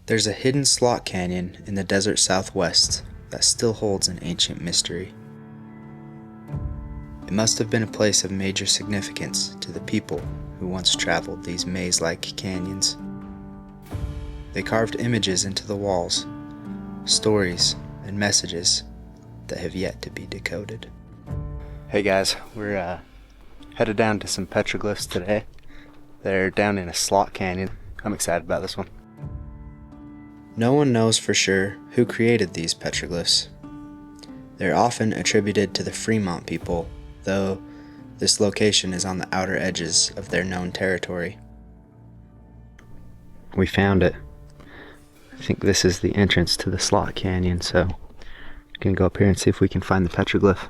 There's a hidden slot canyon in the desert southwest that still holds an ancient mystery. It must have been a place of major significance to the people who once traveled these maze-like canyons. They carved images into the walls, stories and messages that have yet to be decoded. Hey guys, we're headed down to some petroglyphs today. They're down in a slot canyon. I'm excited about this one. No one knows for sure who created these petroglyphs. They're often attributed to the Fremont people, though this location is on the outer edges of their known territory. We found it. I think this is the entrance to the slot canyon, so I'm gonna go up here and see if we can find the petroglyph.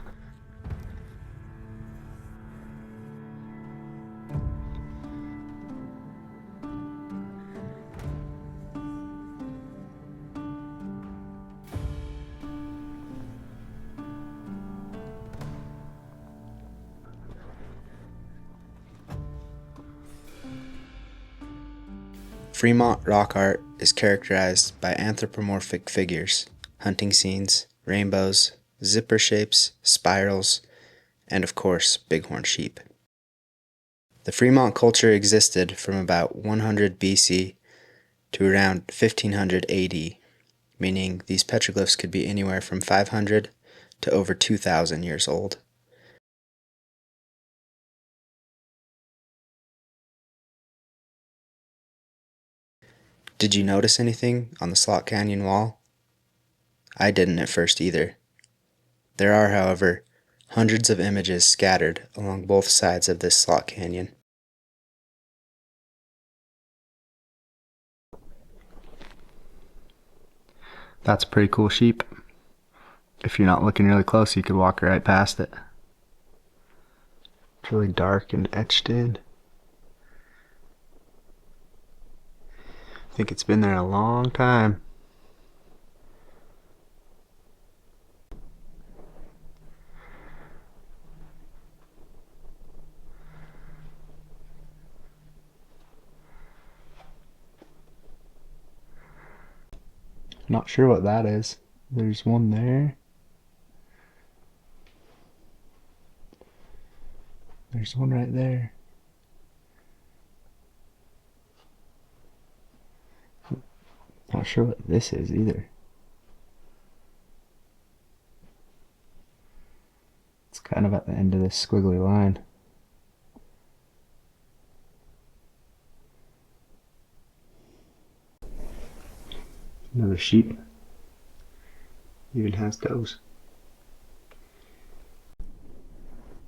Fremont rock art is characterized by anthropomorphic figures, hunting scenes, rainbows, zipper shapes, spirals, and of course, bighorn sheep. The Fremont culture existed from about 100 BC to around 1500 AD, meaning these petroglyphs could be anywhere from 500 to over 2,000 years old. Did you notice anything on the slot canyon wall? I didn't at first either. There are, however, hundreds of images scattered along both sides of this slot canyon. That's a pretty cool sheep. If you're not looking really close, you could walk right past it. It's really dark and etched in. I think it's been there a long time. Not sure what that is. There's one there. There's one right there. Not sure what this is either. It's kind of at the end of this squiggly line. Another sheep. Even has toes.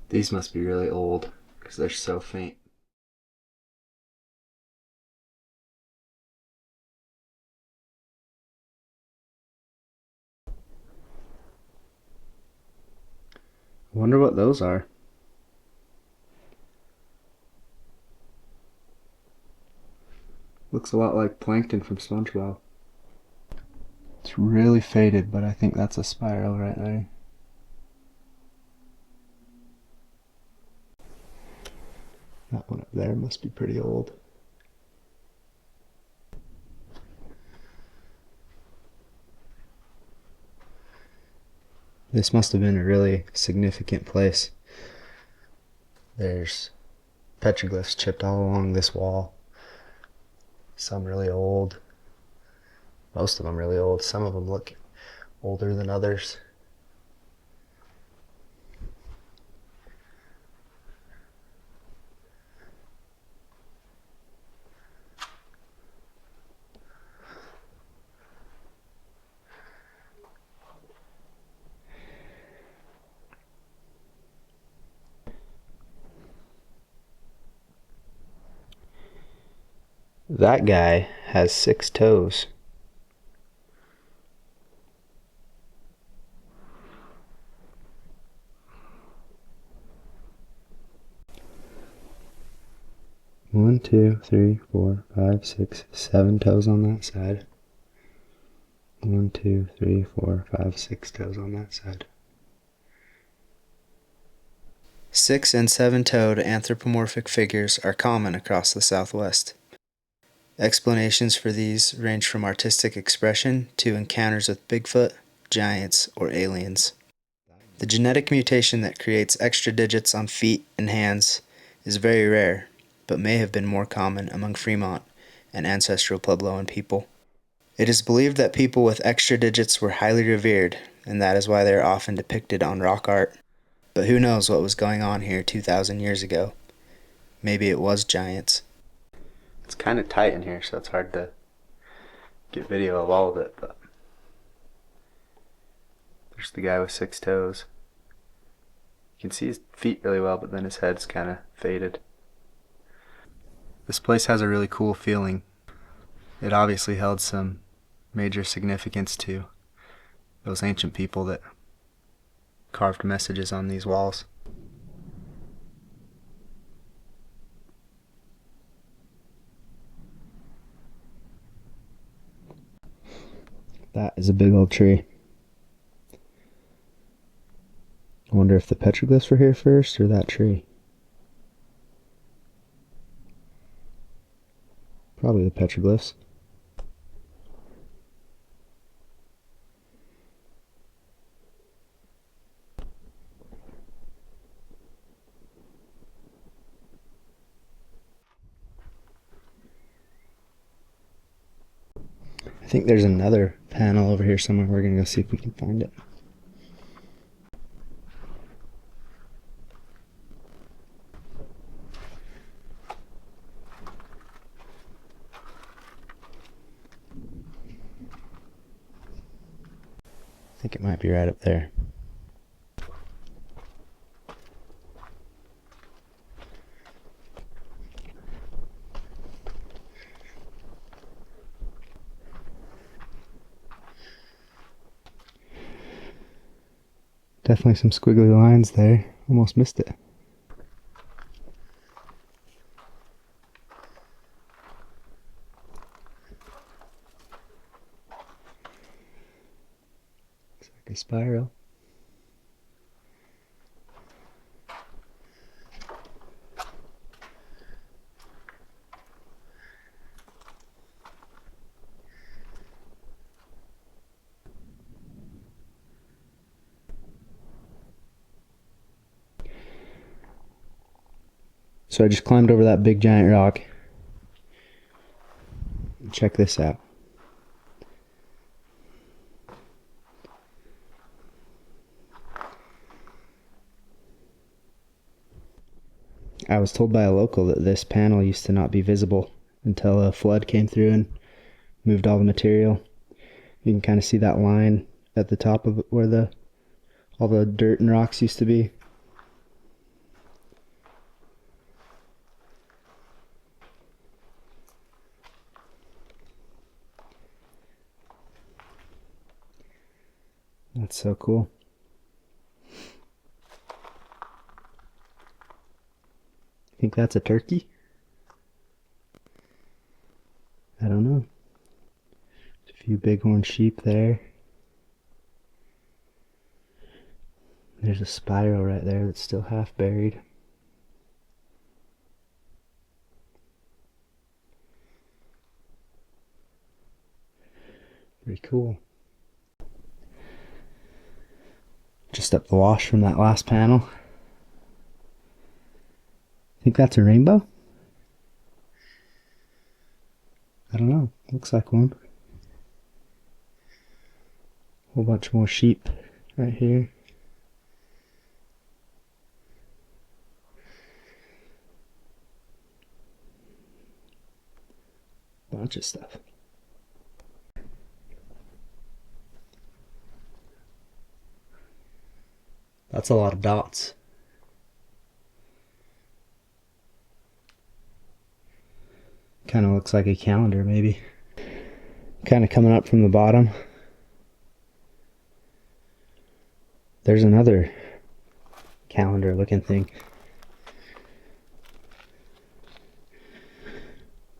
These must be really old because they're so faint. I wonder what those are. Looks a lot like plankton from SpongeBob. It's really faded, but I think that's a spiral right there. That one up there must be pretty old. This must have been a really significant place. There's petroglyphs chipped all along this wall. Some really old. Most of them really old. Some of them look older than others. That guy has 6 toes. One, two, three, 4, 5, 6, 7 toes on that side. 1, 2, 3, 4, 5, 6 toes on that side. 6- and 7-toed anthropomorphic figures are common across the Southwest. Explanations for these range from artistic expression to encounters with Bigfoot, giants, or aliens. The genetic mutation that creates extra digits on feet and hands is very rare, but may have been more common among Fremont and Ancestral Puebloan people. It is believed that people with extra digits were highly revered, and that is why they are often depicted on rock art. But who knows what was going on here 2,000 years ago? Maybe it was giants. It's kind of tight in here, so it's hard to get video of all of it, but there's the guy with 6 toes. You can see his feet really well, but then his head's kind of faded. This place has a really cool feeling. It obviously held some major significance to those ancient people that carved messages on these walls. That is a big old tree. I wonder if the petroglyphs were here first or that tree. Probably the petroglyphs. I think there's another panel over here somewhere. We're gonna go see if we can find it. I think it might be right up there. Definitely some squiggly lines there. Almost missed it. Looks like a spiral. So I just climbed over that big giant rock. Check this out. I was told by a local that this panel used to not be visible until a flood came through and moved all the material. You can kind of see that line at the top of it where all the dirt and rocks used to be. That's so cool. Think that's a turkey? I don't know. There's a few bighorn sheep there. There's a spiral right there that's still half buried. Pretty cool. Just up the wash from that last panel. Think that's a rainbow? I don't know. Looks like one. Whole bunch more sheep right here. Bunch of stuff. That's a lot of dots. Kind of looks like a calendar, maybe. Kind of coming up from the bottom. There's another calendar looking thing.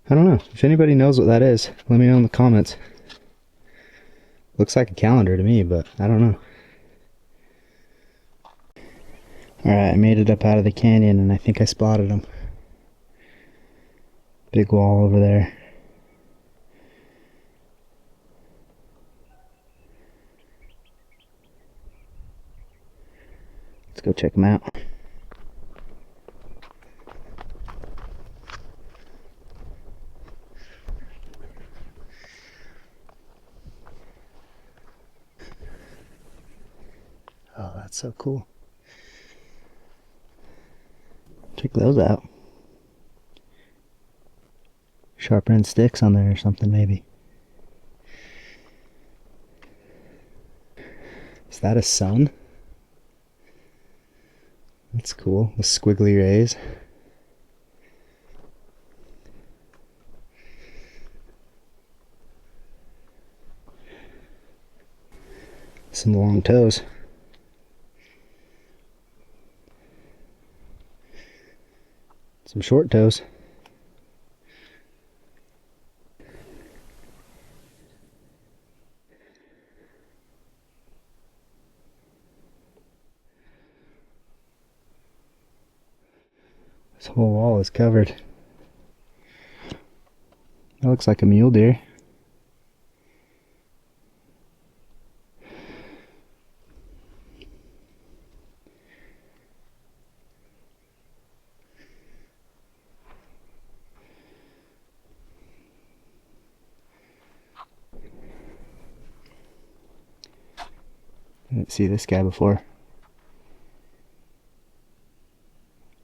I don't know. If anybody knows what that is, let me know in the comments. Looks like a calendar to me, but I don't know. Alright, I made it up out of the canyon and I think I spotted them. Big wall over there. Let's go check them out. Oh, that's so cool. Check those out. Sharpening sticks on there or something, maybe. Is that a sun? That's cool, with squiggly rays. Some long toes. Some short toes. This whole wall is covered. That looks like a mule deer. I didn't see this guy before.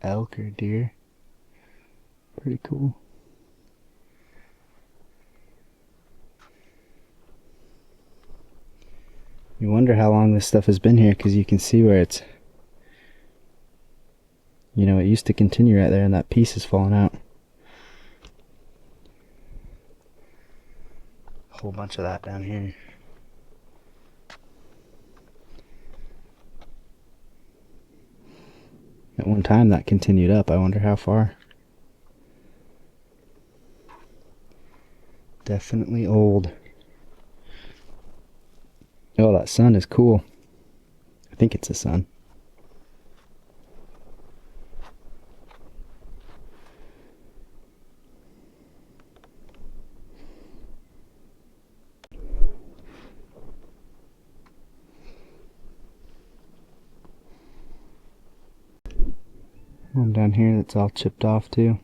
Elk or deer. Pretty cool. You wonder how long this stuff has been here, because you can see where it's, you know, it used to continue right there and that piece is falling out. A whole bunch of that down here. At one time that continued up. I wonder how far. Definitely old. Oh, that sun is cool. I think it's a sun. One down here that's all chipped off too.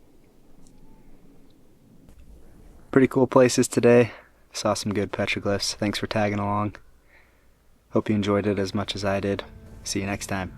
Pretty cool places today. Saw some good petroglyphs. Thanks for tagging along. Hope you enjoyed it as much as I did. See you next time.